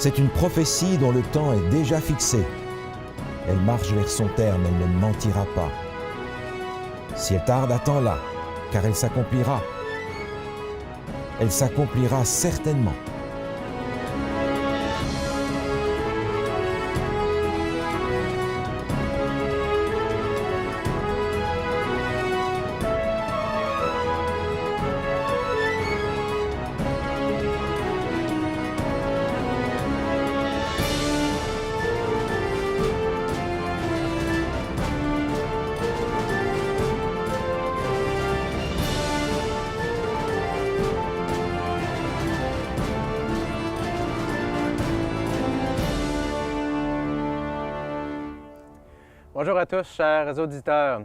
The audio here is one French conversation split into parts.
C'est une prophétie dont le temps est déjà fixé. Elle marche vers son terme, elle ne mentira pas. Si elle tarde, attends-la, car elle s'accomplira. Elle s'accomplira certainement. Bonjour à tous, chers auditeurs.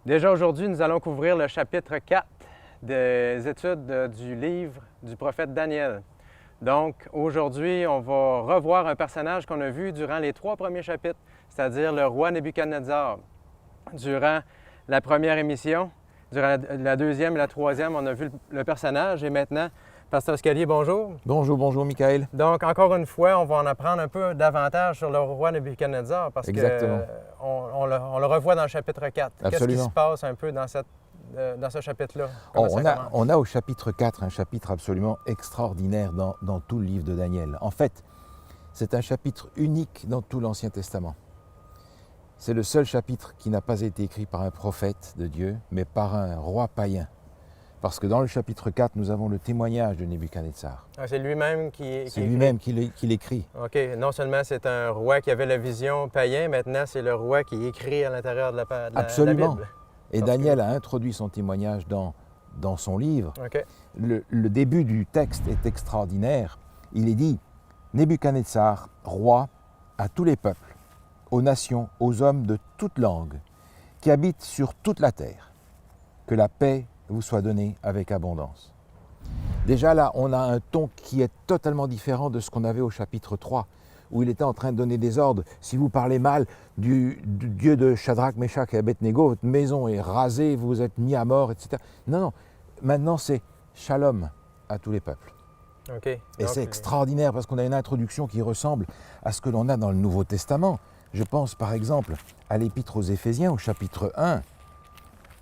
Déjà aujourd'hui, nous allons couvrir le chapitre 4 des études du livre du prophète Daniel. Donc aujourd'hui, on va revoir un personnage qu'on a vu durant les 3 premiers chapitres, c'est-à-dire le roi Nebuchadnezzar. Durant la première émission, durant la deuxième et la troisième, on a vu le personnage et maintenant, Pasteur Scalier, bonjour. Bonjour, bonjour, Michael. Donc, encore une fois, on va en apprendre un peu davantage sur le roi Nebuchadnezzar parce qu'on le revoit dans le chapitre 4. Absolument. Qu'est-ce qui se passe un peu dans ce chapitre-là? On a au chapitre 4 un chapitre absolument extraordinaire dans tout le livre de Daniel. En fait, c'est un chapitre unique dans tout l'Ancien Testament. C'est le seul chapitre qui n'a pas été écrit par un prophète de Dieu, mais par un roi païen. Parce que dans le chapitre 4, nous avons le témoignage de Nebuchadnezzar. Ah, c'est lui-même qui C'est lui-même qui l'écrit. OK. Non seulement c'est un roi qui avait la vision païen, maintenant c'est le roi qui écrit à l'intérieur de la Absolument. Bible. Et Daniel a introduit son témoignage dans son livre. OK. Le début du texte est extraordinaire. Il est dit « Nebuchadnezzar, roi à tous les peuples, aux nations, aux hommes de toute langue, qui habitent sur toute la terre, que la paix vous soit donnée avec abondance. » Déjà là, on a un ton qui est totalement différent de ce qu'on avait au chapitre 3, où il était en train de donner des ordres. Si vous parlez mal du Dieu de Shadrach, Meshach et Abednego, votre maison est rasée, vous êtes mis à mort, etc. Non, non. Maintenant, c'est shalom à tous les peuples. Okay. Et c'est extraordinaire parce qu'on a une introduction qui ressemble à ce que l'on a dans le Nouveau Testament. Je pense par exemple à l'Épître aux Éphésiens, au chapitre 1.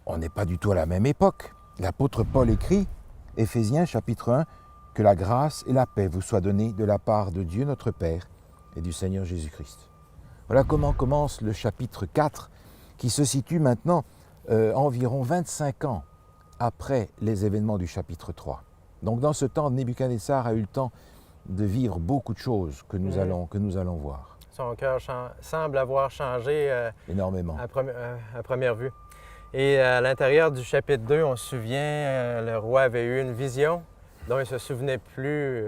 On n'est pas du tout à la même époque. L'apôtre Paul écrit, Éphésiens chapitre 1, « Que la grâce et la paix vous soient données de la part de Dieu notre Père et du Seigneur Jésus-Christ. » Voilà comment commence le chapitre 4, qui se situe maintenant environ 25 ans après les événements du chapitre 3. Donc dans ce temps, Nebuchadnezzar a eu le temps de vivre beaucoup de choses que nous allons voir. Son cœur semble avoir changé énormément à première vue. Et à l'intérieur du chapitre 2, on se souvient, le roi avait eu une vision dont il ne se souvenait plus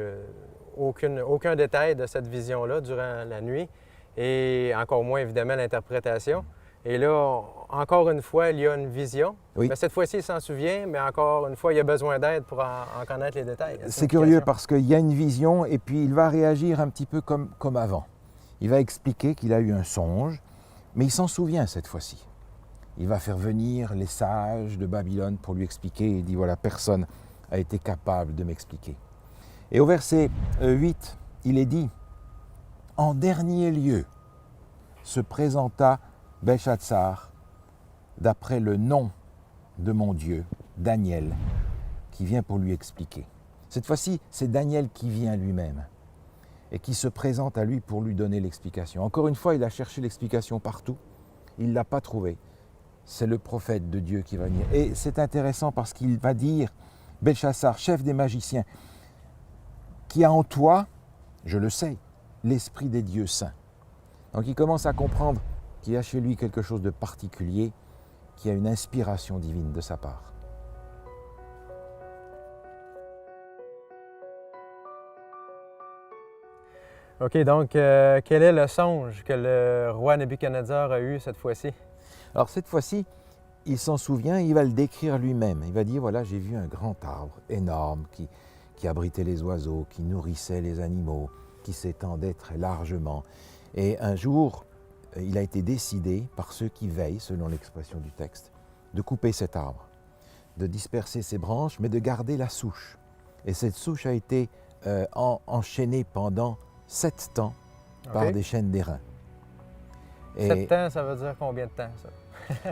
aucun détail de cette vision-là durant la nuit, et encore moins évidemment l'interprétation. Et là, encore une fois, il y a une vision. Oui. Mais cette fois-ci, il s'en souvient, mais encore une fois, il y a besoin d'aide pour en connaître les détails. C'est curieux parce qu'il y a une vision et puis il va réagir un petit peu comme avant. Il va expliquer qu'il a eu un songe, mais il s'en souvient cette fois-ci. Il va faire venir les sages de Babylone pour lui expliquer. Il dit, voilà, personne n'a été capable de m'expliquer. Et au verset 8, il est dit, « En dernier lieu se présenta Belchatsar d'après le nom de mon Dieu, Daniel, qui vient pour lui expliquer. » Cette fois-ci, c'est Daniel qui vient lui-même et qui se présente à lui pour lui donner l'explication. Encore une fois, il a cherché l'explication partout, il ne l'a pas trouvée. C'est le prophète de Dieu qui va venir. Et c'est intéressant parce qu'il va dire, Belchatsar, chef des magiciens, qui a en toi, je le sais, l'esprit des dieux saints. Donc il commence à comprendre qu'il y a chez lui quelque chose de particulier, qui a une inspiration divine de sa part. OK, donc quel est le songe que le roi Nebuchadnezzar a eu cette fois-ci? Alors cette fois-ci, il s'en souvient, il va le décrire lui-même. Il va dire, voilà, j'ai vu un grand arbre énorme qui abritait les oiseaux, qui nourrissait les animaux, qui s'étendait très largement. Et un jour, il a été décidé par ceux qui veillent, selon l'expression du texte, de couper cet arbre, de disperser ses branches, mais de garder la souche. Et cette souche a été enchaînée pendant 7 ans par OK. des chaînes d'airain. 7 ans, ça veut dire combien de temps, ça?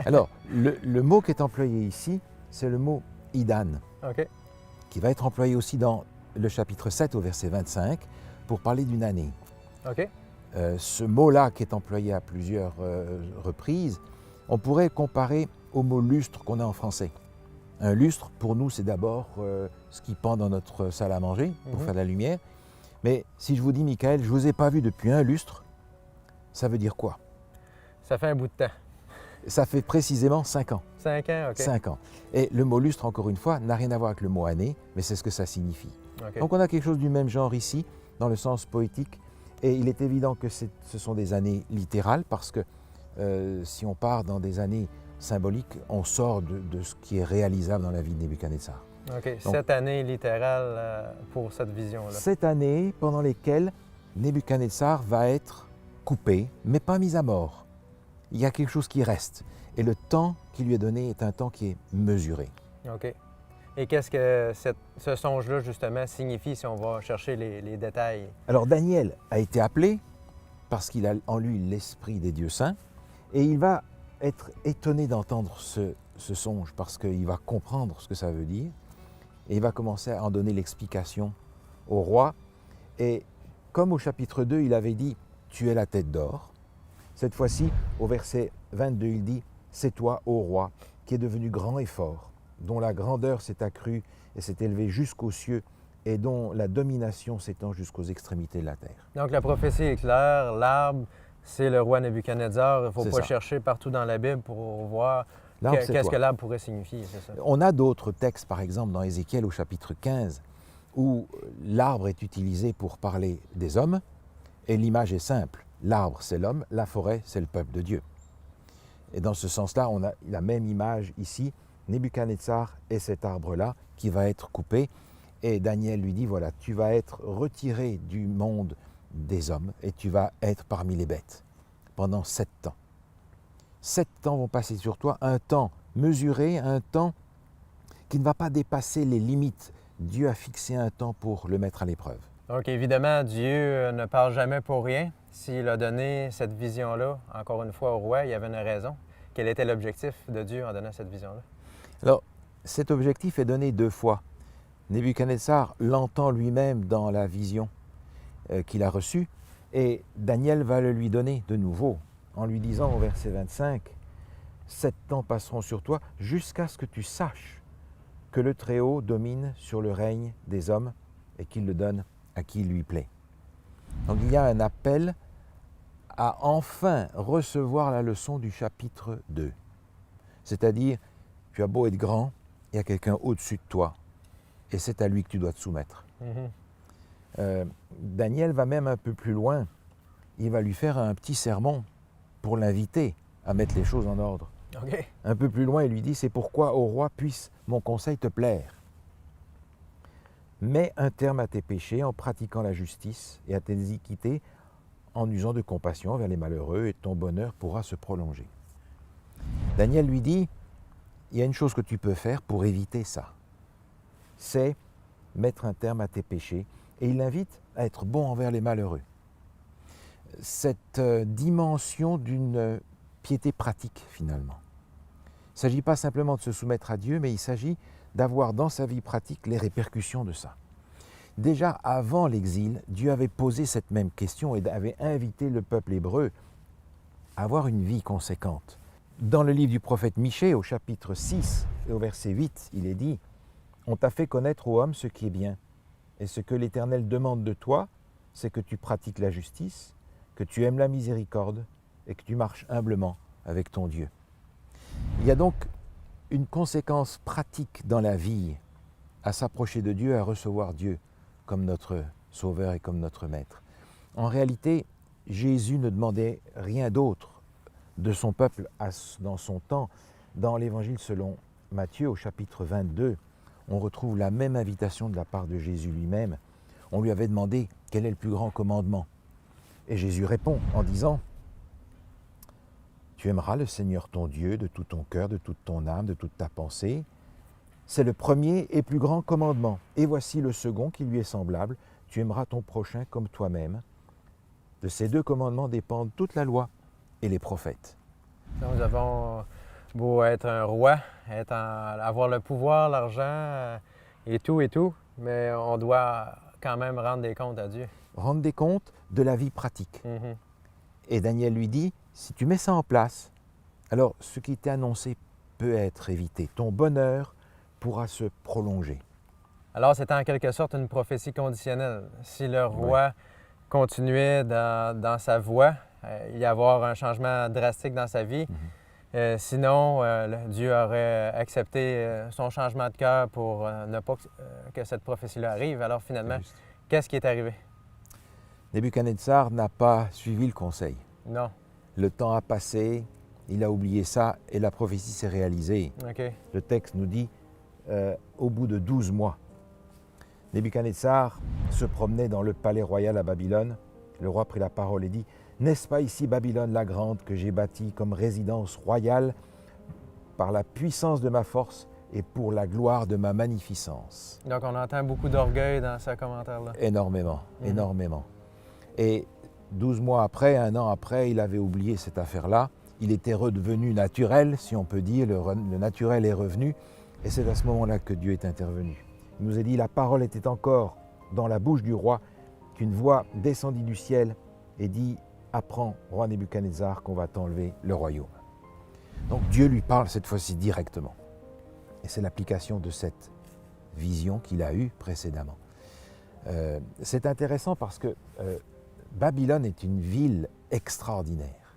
Alors, le mot qui est employé ici, c'est le mot idan, OK. qui va être employé aussi dans le chapitre 7 au verset 25 pour parler d'une année. OK. Ce mot-là qui est employé à plusieurs reprises, on pourrait comparer au mot lustre qu'on a en français. Un lustre, pour nous, c'est d'abord ce qui pend dans notre salle à manger pour faire de la lumière. Mais si je vous dis, Michael, je ne vous ai pas vu depuis un lustre, ça veut dire quoi? Ça fait un bout de temps. Ça fait précisément 5 ans. 5 ans, OK. 5 ans. Et le mot lustre, encore une fois, n'a rien à voir avec le mot année, mais c'est ce que ça signifie. OK. Donc on a quelque chose du même genre ici, dans le sens poétique, et il est évident que ce sont des années littérales, parce que si on part dans des années symboliques, on sort de ce qui est réalisable dans la vie de Nebuchadnezzar. OK. Donc, 7 années littérales pour cette vision-là. 7 années pendant lesquelles Nebuchadnezzar va être coupé, mais pas mis à mort. Il y a quelque chose qui reste. Et le temps qui lui est donné est un temps qui est mesuré. OK. Et qu'est-ce que ce songe-là, justement, signifie si on va chercher les détails? Alors Daniel a été appelé parce qu'il a en lui l'esprit des dieux saints, et il va être étonné d'entendre ce songe parce qu'il va comprendre ce que ça veut dire, et il va commencer à en donner l'explication au roi. Et comme au chapitre 2, il avait dit « Tu es la tête d'or », cette fois-ci, au verset 22, il dit « C'est toi, ô roi, qui es devenu grand et fort, dont la grandeur s'est accrue et s'est élevée jusqu'aux cieux, et dont la domination s'étend jusqu'aux extrémités de la terre. » Donc, la prophétie est claire. L'arbre, c'est le roi Nebuchadnezzar. Il ne faut C'est pas ça. chercher partout dans la Bible pour voir L'arbre, c'est qu'est-ce toi. que l'arbre pourrait signifier, c'est ça? On a d'autres textes, par exemple dans Ézéchiel au chapitre 15, où l'arbre est utilisé pour parler des hommes, et l'image est simple. L'arbre, c'est l'homme, la forêt, c'est le peuple de Dieu. Et dans ce sens-là, on a la même image ici, Nebuchadnezzar et cet arbre-là qui va être coupé. Et Daniel lui dit, voilà, tu vas être retiré du monde des hommes et tu vas être parmi les bêtes pendant 7 ans. 7 ans vont passer sur toi, un temps mesuré, un temps qui ne va pas dépasser les limites. Dieu a fixé un temps pour le mettre à l'épreuve. Donc, évidemment, Dieu ne parle jamais pour rien. S'il a donné cette vision-là, encore une fois, au roi, il y avait une raison. Quel était l'objectif de Dieu en donnant cette vision-là? Alors, cet objectif est donné 2 fois. Nebuchadnezzar l'entend lui-même dans la vision qu'il a reçue, et Daniel va le lui donner de nouveau, en lui disant au verset 25, « 7 ans passeront sur toi jusqu'à ce que tu saches que le Très-Haut domine sur le règne des hommes et qu'il le donne à qui il lui plaît. » Donc il y a un appel à enfin recevoir la leçon du chapitre 2. C'est-à-dire, tu as beau être grand, il y a quelqu'un au-dessus de toi, et c'est à lui que tu dois te soumettre. Daniel va même un peu plus loin. Il va lui faire un petit sermon pour l'inviter à mettre les choses en ordre. OK. Un peu plus loin, il lui dit, c'est pourquoi, ô roi, puisse mon conseil te plaire. Mets un terme à tes péchés en pratiquant la justice et à tes iniquités, en usant de compassion vers les malheureux, et ton bonheur pourra se prolonger. Daniel lui dit, il y a une chose que tu peux faire pour éviter ça. C'est mettre un terme à tes péchés, et il l'invite à être bon envers les malheureux. Cette dimension d'une piété pratique, finalement. Il ne s'agit pas simplement de se soumettre à Dieu, mais il s'agit d'avoir dans sa vie pratique les répercussions de ça. Déjà avant l'exil, Dieu avait posé cette même question et avait invité le peuple hébreu à avoir une vie conséquente. Dans le livre du prophète Michée, au chapitre 6 et au verset 8, il est dit « On t'a fait connaître, ô homme, ce qui est bien, et ce que l'Éternel demande de toi, c'est que tu pratiques la justice, que tu aimes la miséricorde et que tu marches humblement avec ton Dieu. » Il y a donc une conséquence pratique dans la vie à s'approcher de Dieu, à recevoir Dieu comme notre Sauveur et comme notre Maître. En réalité, Jésus ne demandait rien d'autre de son peuple dans son temps. Dans l'Évangile selon Matthieu, au chapitre 22, on retrouve la même invitation de la part de Jésus lui-même. On lui avait demandé quel est le plus grand commandement. Et Jésus répond en disant « Tu aimeras le Seigneur ton Dieu de tout ton cœur, de toute ton âme, de toute ta pensée. C'est le premier et plus grand commandement. Et voici le second qui lui est semblable. Tu aimeras ton prochain comme toi-même. De ces 2 commandements dépendent toute la loi et les prophètes. Nous avons beau être un roi, avoir le pouvoir, l'argent et tout, mais on doit quand même rendre des comptes à Dieu. Rendre des comptes de la vie pratique. Mhm. Et Daniel lui dit, si tu mets ça en place, alors ce qui t'est annoncé peut être évité. Ton bonheur pourra se prolonger. Alors, c'était en quelque sorte une prophétie conditionnelle. Si le roi continuait dans sa voie, il y avoir un changement drastique dans sa vie. Sinon, Dieu aurait accepté son changement de cœur pour ne pas que cette prophétie-là arrive. Alors finalement, qu'est-ce qui est arrivé? Nebuchadnezzar n'a pas suivi le conseil. Non. Le temps a passé, il a oublié ça et la prophétie s'est réalisée. Okay. Le texte nous dit, au bout de 12 mois, Nebuchadnezzar se promenait dans le palais royal à Babylone. Le roi prit la parole et dit, « N'est-ce pas ici Babylone la grande que j'ai bâtie comme résidence royale par la puissance de ma force et pour la gloire de ma magnificence ?» Donc on entend beaucoup d'orgueil dans ce commentaire-là. Énormément, énormément. Et 12 mois après, 1 an après, il avait oublié cette affaire-là. Il était redevenu naturel, si on peut dire, le naturel est revenu. Et c'est à ce moment-là que Dieu est intervenu. Il nous a dit, la parole était encore dans la bouche du roi, qu'une voix descendit du ciel et dit, apprends, roi Nebuchadnezzar, qu'on va t'enlever le royaume. Donc Dieu lui parle cette fois-ci directement. Et c'est l'application de cette vision qu'il a eue précédemment. C'est intéressant parce que Babylone est une ville extraordinaire.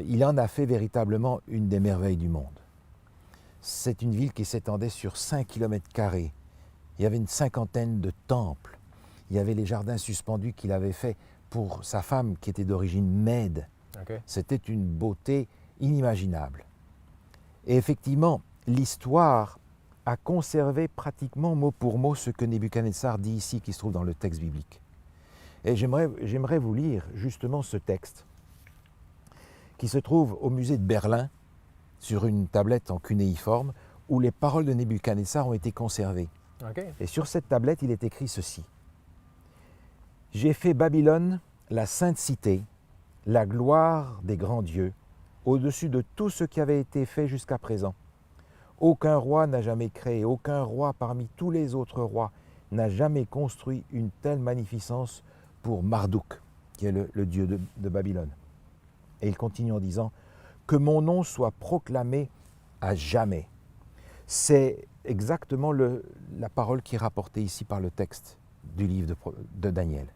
Il en a fait véritablement une des merveilles du monde. C'est une ville qui s'étendait sur 5 km². Il y avait une 50aine de temples. Il y avait les jardins suspendus qu'il avait faits pour sa femme qui était d'origine mède. Okay. C'était une beauté inimaginable. Et effectivement, l'histoire a conservé pratiquement mot pour mot ce que Nebuchadnezzar dit ici, qui se trouve dans le texte biblique. Et j'aimerais vous lire justement ce texte qui se trouve au musée de Berlin, sur une tablette en cunéiforme, où les paroles de Nebuchadnezzar ont été conservées. Okay. Et sur cette tablette, il est écrit ceci. « J'ai fait Babylone, la sainte cité, la gloire des grands dieux, au-dessus de tout ce qui avait été fait jusqu'à présent. Aucun roi n'a jamais créé, aucun roi parmi tous les autres rois n'a jamais construit une telle magnificence pour Marduk, qui est le dieu de Babylone. » Et il continue en disant « Que mon nom soit proclamé à jamais. » C'est exactement la parole qui est rapportée ici par le texte du livre de Daniel.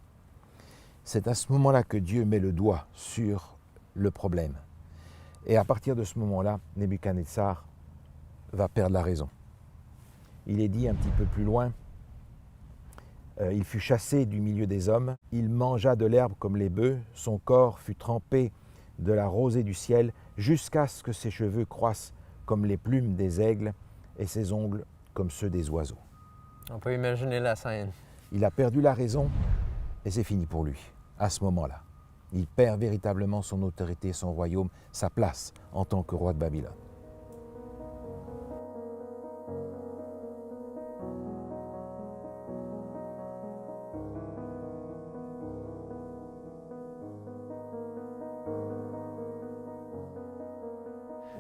C'est à ce moment-là que Dieu met le doigt sur le problème. Et à partir de ce moment-là, Nebuchadnezzar va perdre la raison. Il est dit un petit peu plus loin, il fut chassé du milieu des hommes, il mangea de l'herbe comme les bœufs, son corps fut trempé de la rosée du ciel, jusqu'à ce que ses cheveux croissent comme les plumes des aigles et ses ongles comme ceux des oiseaux. On peut imaginer la scène. Il a perdu la raison et c'est fini pour lui, à ce moment-là. Il perd véritablement son autorité, son royaume, sa place en tant que roi de Babylone.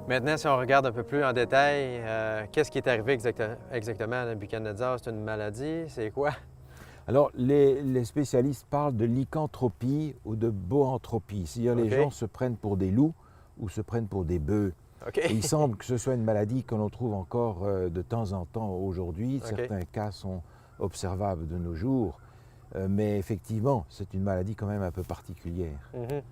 Maintenant, si on regarde un peu plus en détail, qu'est-ce qui est arrivé exactement à Nebuchadnezzar? C'est une maladie? C'est quoi? Alors, les spécialistes parlent de lycanthropie ou de boanthropie. C'est-à-dire les gens se prennent pour des loups ou se prennent pour des bœufs. Et il semble que ce soit une maladie que l'on trouve encore de temps en temps aujourd'hui. Certains cas sont observables de nos jours. Mais effectivement, c'est une maladie quand même un peu particulière. Mm-hmm.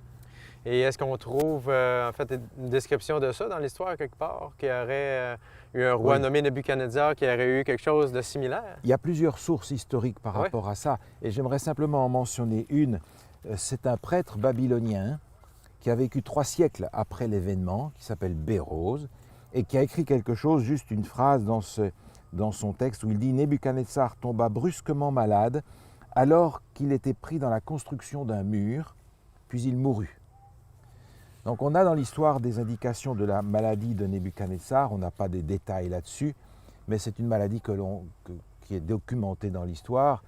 Et est-ce qu'on trouve en fait une description de ça dans l'histoire quelque part, qu'il y aurait eu un roi nommé Nebuchadnezzar qui aurait eu quelque chose de similaire? Il y a plusieurs sources historiques par rapport à ça, et j'aimerais simplement en mentionner une. C'est un prêtre babylonien qui a vécu 3 siècles après l'événement, qui s'appelle Bérose, et qui a écrit quelque chose, juste une phrase dans son texte où il dit « Nebuchadnezzar tomba brusquement malade alors qu'il était pris dans la construction d'un mur, puis il mourut. » Donc on a dans l'histoire des indications de la maladie de Nebuchadnezzar, on n'a pas des détails là-dessus, mais c'est une maladie qui est documentée dans l'histoire.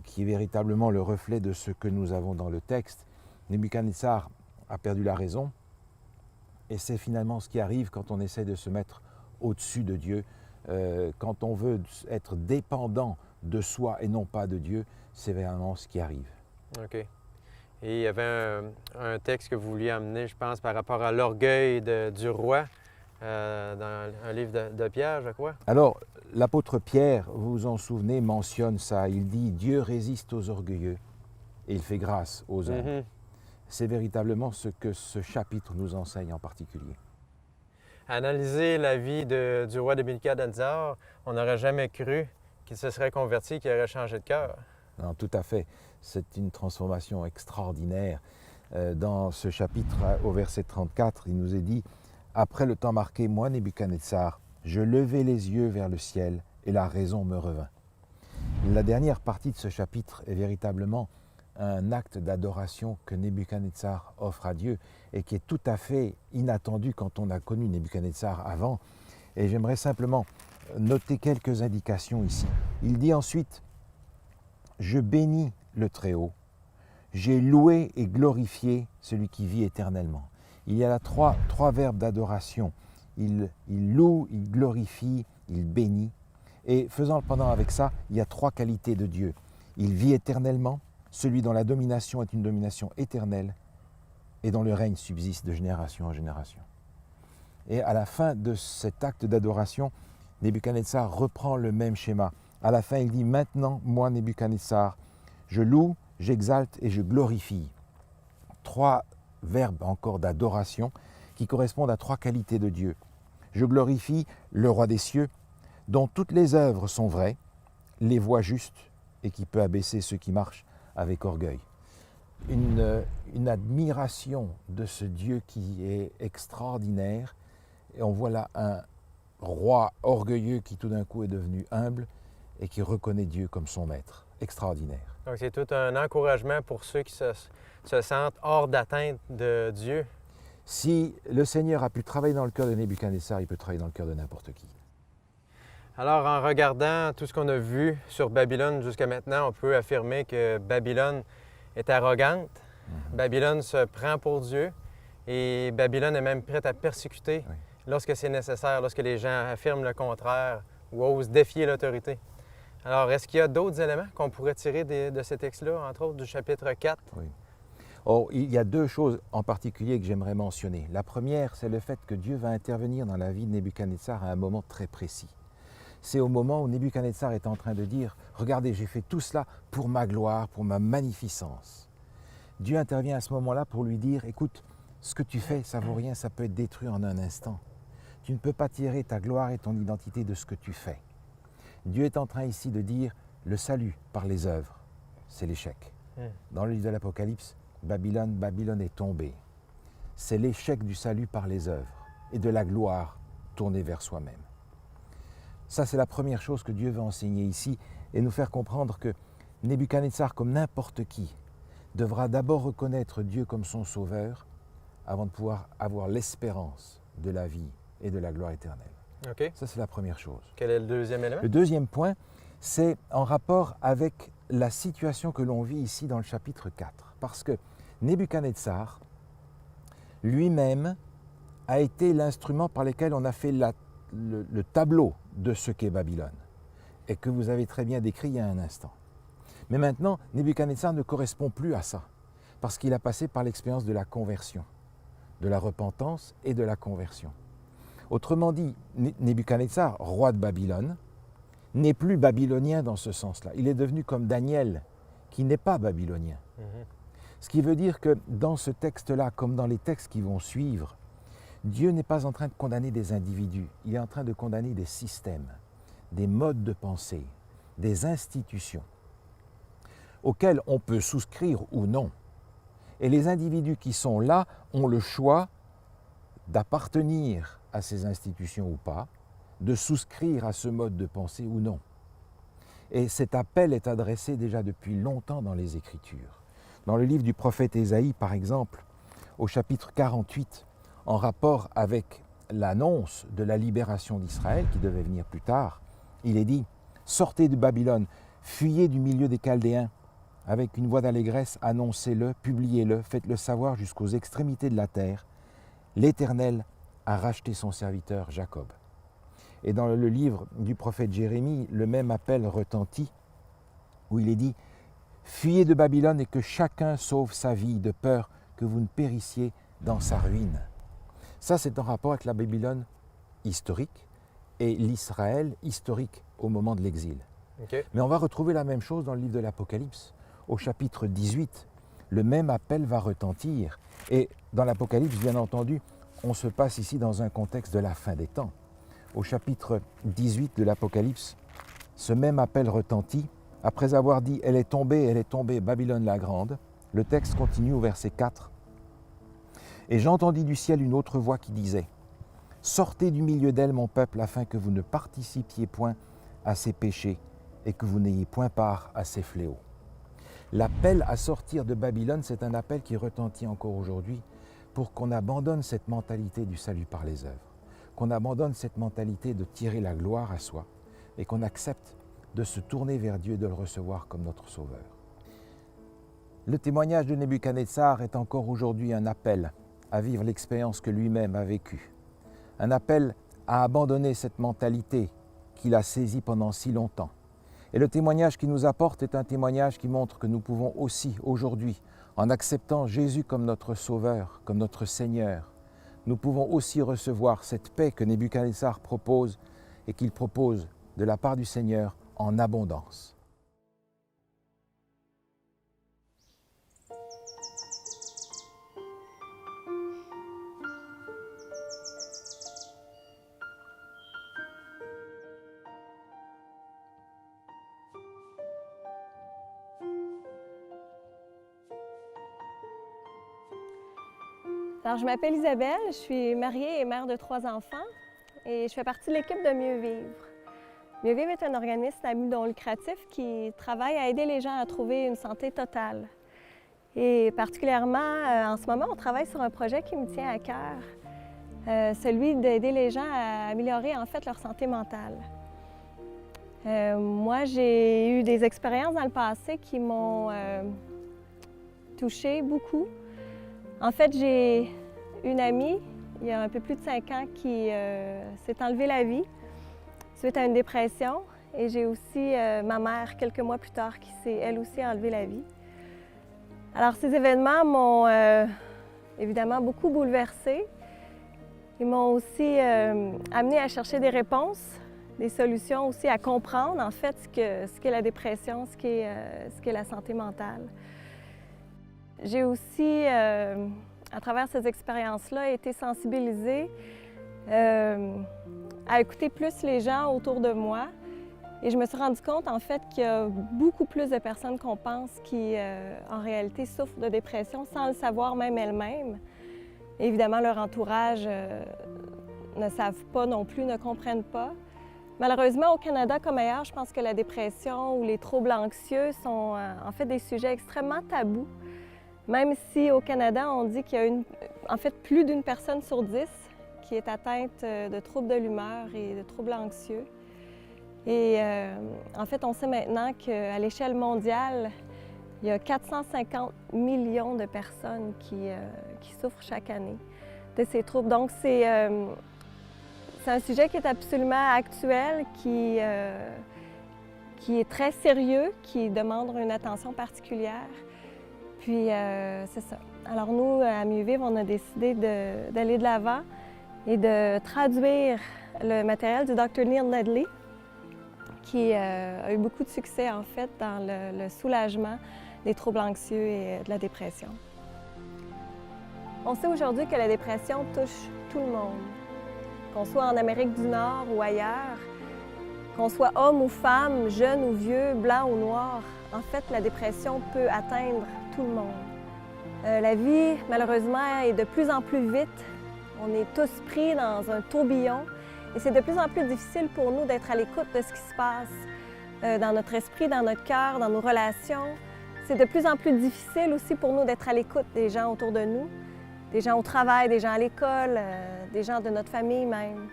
qui est véritablement le reflet de ce que nous avons dans le texte. Nebuchadnezzar a perdu la raison, et c'est finalement ce qui arrive quand on essaie de se mettre au-dessus de Dieu, quand on veut être dépendant de soi et non pas de Dieu, c'est vraiment ce qui arrive. OK. Et il y avait un texte que vous vouliez amener, je pense, par rapport à l'orgueil du roi, dans un livre de Pierre, je crois. Alors, l'apôtre Pierre, vous vous en souvenez, mentionne ça. Il dit « Dieu résiste aux orgueilleux et il fait grâce aux humbles ». C'est véritablement ce que ce chapitre nous enseigne en particulier. Analyser la vie du roi Nebuchadnezzar, on n'aurait jamais cru qu'il se serait converti, qu'il aurait changé de cœur. Non, tout à fait. C'est une transformation extraordinaire. Dans ce chapitre, au verset 34, il nous est dit « Après le temps marqué, moi, Nebuchadnezzar, je levai les yeux vers le ciel et la raison me revint. » La dernière partie de ce chapitre est véritablement un acte d'adoration que Nebuchadnezzar offre à Dieu et qui est tout à fait inattendu quand on a connu Nebuchadnezzar avant. Et j'aimerais simplement noter quelques indications ici. Il dit ensuite « Je bénis le Très-Haut, j'ai loué et glorifié celui qui vit éternellement. » Il y a là trois verbes d'adoration. Il loue, il glorifie, il bénit. Et faisant le pendant avec ça, il y a trois qualités de Dieu. Il vit éternellement, celui dont la domination est une domination éternelle et dont le règne subsiste de génération en génération. Et à la fin de cet acte d'adoration, Nebuchadnezzar reprend le même schéma. À la fin, il dit « Maintenant, moi, Nebuchadnezzar, je loue, j'exalte et je glorifie. » Trois verbes encore d'adoration qui correspondent à trois qualités de Dieu. Je glorifie le roi des cieux, dont toutes les œuvres sont vraies, les voies justes et qui peut abaisser ceux qui marchent avec orgueil. Une admiration de ce Dieu qui est extraordinaire. Et on voit là un roi orgueilleux qui tout d'un coup est devenu humble et qui reconnaît Dieu comme son maître. Extraordinaire. Donc c'est tout un encouragement pour ceux qui se sentent hors d'atteinte de Dieu. Si le Seigneur a pu travailler dans le cœur de Nebuchadnezzar, il peut travailler dans le cœur de n'importe qui. Alors, en regardant tout ce qu'on a vu sur Babylone jusqu'à maintenant, on peut affirmer que Babylone est arrogante, Babylone se prend pour Dieu et Babylone est même prête à persécuter lorsque c'est nécessaire, lorsque les gens affirment le contraire ou osent défier l'autorité. Alors, est-ce qu'il y a d'autres éléments qu'on pourrait tirer de ces textes-là, entre autres du chapitre 4? Oui. Oh, il y a deux choses en particulier que j'aimerais mentionner. La première, c'est le fait que Dieu va intervenir dans la vie de Nebuchadnezzar à un moment très précis. C'est au moment où Nebuchadnezzar est en train de dire « Regardez, j'ai fait tout cela pour ma gloire, pour ma magnificence. » Dieu intervient à ce moment-là pour lui dire « Écoute, ce que tu fais, ça vaut rien, ça peut être détruit en un instant. Tu ne peux pas tirer ta gloire et ton identité de ce que tu fais. » Dieu est en train ici de dire « Le salut par les œuvres, c'est l'échec. » Dans le livre de l'Apocalypse, Babylone est tombée. C'est l'échec du salut par les œuvres et de la gloire tournée vers soi-même. Ça, c'est la première chose que Dieu veut enseigner ici et nous faire comprendre que Nebuchadnezzar, comme n'importe qui, devra d'abord reconnaître Dieu comme son sauveur avant de pouvoir avoir l'espérance de la vie et de la gloire éternelle. OK. Ça, c'est la première chose. Quel est le deuxième élément? Le deuxième point, c'est en rapport avec la situation que l'on vit ici dans le chapitre 4. Parce que Nebuchadnezzar, lui-même, a été l'instrument par lequel on a fait le tableau de ce qu'est Babylone et que vous avez très bien décrit il y a un instant. Mais maintenant, Nebuchadnezzar ne correspond plus à ça parce qu'il a passé par l'expérience de la conversion, de la repentance et de la conversion. Autrement dit, Nebuchadnezzar, roi de Babylone, n'est plus babylonien dans ce sens-là. Il est devenu comme Daniel, qui n'est pas babylonien. Ce qui veut dire que dans ce texte-là, comme dans les textes qui vont suivre, Dieu n'est pas en train de condamner des individus, il est en train de condamner des systèmes, des modes de pensée, des institutions auxquelles on peut souscrire ou non. Et les individus qui sont là ont le choix d'appartenir à ces institutions ou pas, de souscrire à ce mode de pensée ou non. Et cet appel est adressé déjà depuis longtemps dans les Écritures. Dans le livre du prophète Ésaïe, par exemple, au chapitre 48, en rapport avec l'annonce de la libération d'Israël, qui devait venir plus tard, il est dit « Sortez de Babylone, Fuyez du milieu des Chaldéens. Avec une voix d'allégresse, annoncez-le, publiez-le, faites-le savoir jusqu'aux extrémités de la terre. L'Éternel a racheté son serviteur Jacob. Et dans le livre du prophète Jérémie, le même appel retentit, où il est dit « Fuyez de Babylone et que chacun sauve sa vie, de peur que vous ne périssiez dans sa ruine. » Ça, c'est en rapport avec la Babylone historique et l'Israël historique au moment de l'exil. OK. Mais on va retrouver la même chose dans le livre de l'Apocalypse. Au chapitre 18, le même appel va retentir. Et dans l'Apocalypse, bien entendu, on se passe ici dans un contexte de la fin des temps. Au chapitre 18 de l'Apocalypse, ce même appel retentit. Après avoir dit « Elle est tombée, Babylone la grande », le texte continue au verset 4. « Et j'entendis du ciel une autre voix qui disait « Sortez du milieu d'elle, mon peuple, afin que vous ne participiez point à ses péchés et que vous n'ayez point part à ses fléaux. » L'appel à sortir de Babylone, c'est un appel qui retentit encore aujourd'hui pour qu'on abandonne cette mentalité du salut par les œuvres, qu'on abandonne cette mentalité de tirer la gloire à soi et qu'on accepte de se tourner vers Dieu et de le recevoir comme notre Sauveur. Le témoignage de Nebuchadnezzar est encore aujourd'hui un appel à vivre l'expérience que lui-même a vécue, un appel à abandonner cette mentalité qu'il a saisie pendant si longtemps. Et le témoignage qu'il nous apporte est un témoignage qui montre que nous pouvons aussi, aujourd'hui, en acceptant Jésus comme notre Sauveur, comme notre Seigneur, nous pouvons aussi recevoir cette paix que Nebuchadnezzar propose et qu'il propose de la part du Seigneur en abondance. Alors, je m'appelle Isabelle, je suis mariée et mère de 3 enfants et je fais partie de l'équipe de Mieux Vivre. Mieux Vivre est un organisme à but non lucratif qui travaille à aider les gens à trouver une santé totale. Et particulièrement, en ce moment, on travaille sur un projet qui me tient à cœur, celui d'aider les gens à améliorer en fait leur santé mentale. Moi, j'ai eu des expériences dans le passé qui m'ont touchée beaucoup. En fait, j'ai une amie, il y a un peu plus de 5 ans, qui s'est enlevée la vie suite à une dépression. Et j'ai aussi ma mère, quelques mois plus tard, qui s'est elle aussi enlevée la vie. Alors, ces événements m'ont évidemment beaucoup bouleversée. Ils m'ont aussi amenée à chercher des réponses, des solutions aussi, à comprendre en fait ce qu'est la dépression, ce qu'est la santé mentale. J'ai aussi, à travers ces expériences-là, été sensibilisée à écouter plus les gens autour de moi. Et je me suis rendu compte, en fait, qu'il y a beaucoup plus de personnes qu'on pense qui, en réalité, souffrent de dépression sans le savoir même elles-mêmes. Évidemment, leur entourage ne savent pas non plus, ne comprennent pas. Malheureusement, au Canada comme ailleurs, je pense que la dépression ou les troubles anxieux sont en fait des sujets extrêmement tabous. Même si au Canada, on dit qu'il y a en fait plus d'une personne sur 10 qui est atteinte de troubles de l'humeur et de troubles anxieux. Et en fait, on sait maintenant qu'à l'échelle mondiale, il y a 450 millions de personnes qui souffrent chaque année de ces troubles. Donc, c'est un sujet qui est absolument actuel, qui est très sérieux, qui demande une attention particulière. Puis, c'est ça. Alors nous, à Mieux Vivre, on a décidé d'aller de l'avant et de traduire le matériel du Dr. Neil Nedley, qui a eu beaucoup de succès, en fait, dans le soulagement des troubles anxieux et de la dépression. On sait aujourd'hui que la dépression touche tout le monde, qu'on soit en Amérique du Nord ou ailleurs, qu'on soit homme ou femme, jeune ou vieux, blanc ou noir. En fait, la dépression peut atteindre tout le monde. La vie, malheureusement, est de plus en plus vite. On est tous pris dans un tourbillon et c'est de plus en plus difficile pour nous d'être à l'écoute de ce qui se passe dans notre esprit, dans notre cœur, dans nos relations. C'est de plus en plus difficile aussi pour nous d'être à l'écoute des gens autour de nous, des gens au travail, des gens à l'école, des gens de notre famille même.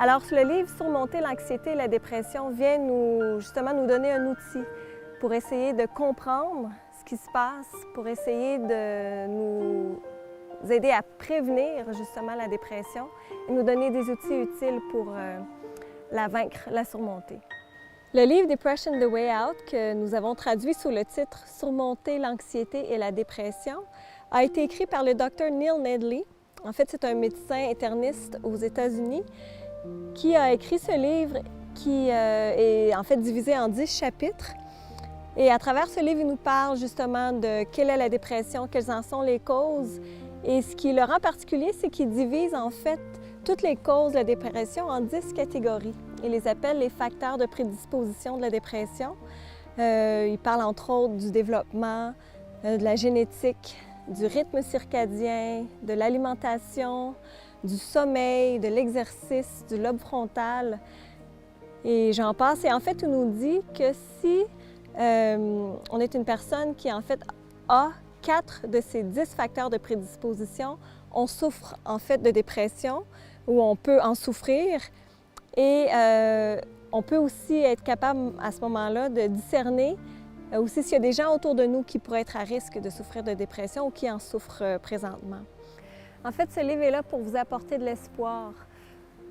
Alors, le livre « Surmonter l'anxiété et la dépression » vient justement nous donner un outil pour essayer de comprendre ce qui se passe, pour essayer de nous aider à prévenir justement la dépression et nous donner des outils utiles pour la vaincre, la surmonter. Le livre « Depression the Way Out » que nous avons traduit sous le titre « Surmonter l'anxiété et la dépression » a été écrit par le Dr. Neil Nedley. En fait, c'est un médecin interniste aux États-Unis qui a écrit ce livre qui est en fait divisé en 10 chapitres. Et à travers ce livre, il nous parle justement de quelle est la dépression, quelles en sont les causes. Et ce qui le rend particulier, c'est qu'il divise en fait toutes les causes de la dépression en 10 catégories. Il les appelle les facteurs de prédisposition de la dépression. Il parle entre autres du développement, de la génétique, du rythme circadien, de l'alimentation, du sommeil, de l'exercice, du lobe frontal. Et j'en passe. Et en fait, il nous dit que si on est une personne qui en fait a 4 de ces 10 facteurs de prédisposition, on souffre en fait de dépression ou on peut en souffrir. Et on peut aussi être capable à ce moment-là de discerner aussi s'il y a des gens autour de nous qui pourraient être à risque de souffrir de dépression ou qui en souffrent présentement. En fait, ce livre est là pour vous apporter de l'espoir,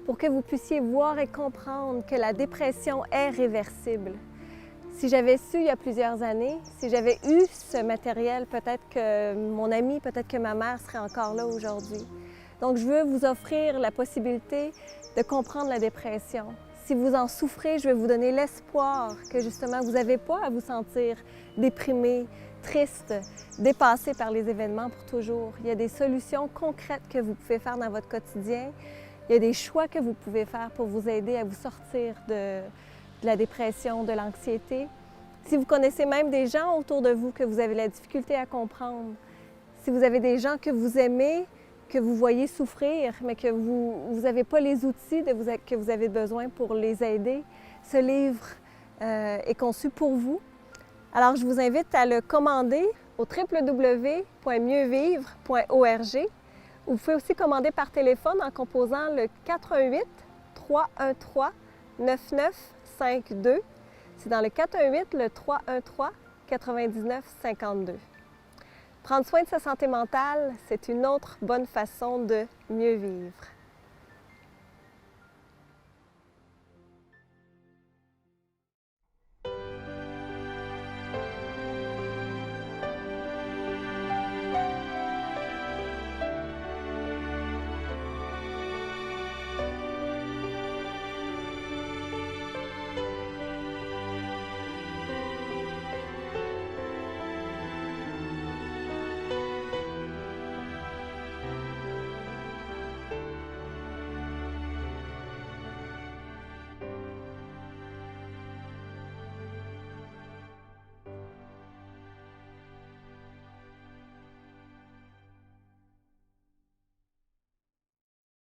pour que vous puissiez voir et comprendre que la dépression est réversible. Si j'avais su il y a plusieurs années, si j'avais eu ce matériel, peut-être que mon ami, peut-être que ma mère serait encore là aujourd'hui. Donc, je veux vous offrir la possibilité de comprendre la dépression. Si vous en souffrez, je vais vous donner l'espoir que justement, vous n'avez pas à vous sentir déprimé, triste, dépassé par les événements pour toujours. Il y a des solutions concrètes que vous pouvez faire dans votre quotidien. Il y a des choix que vous pouvez faire pour vous aider à vous sortir de la dépression, de l'anxiété. Si vous connaissez même des gens autour de vous que vous avez la difficulté à comprendre, si vous avez des gens que vous aimez, que vous voyez souffrir, mais que vous n'avez pas les outils que vous avez besoin pour les aider, ce livre est conçu pour vous. Alors, je vous invite à le commander au www.mieuxvivre.org. Vous pouvez aussi commander par téléphone en composant le 418 313 9952. C'est dans le 418 le 313 9952. Prendre soin de sa santé mentale, c'est une autre bonne façon de mieux vivre.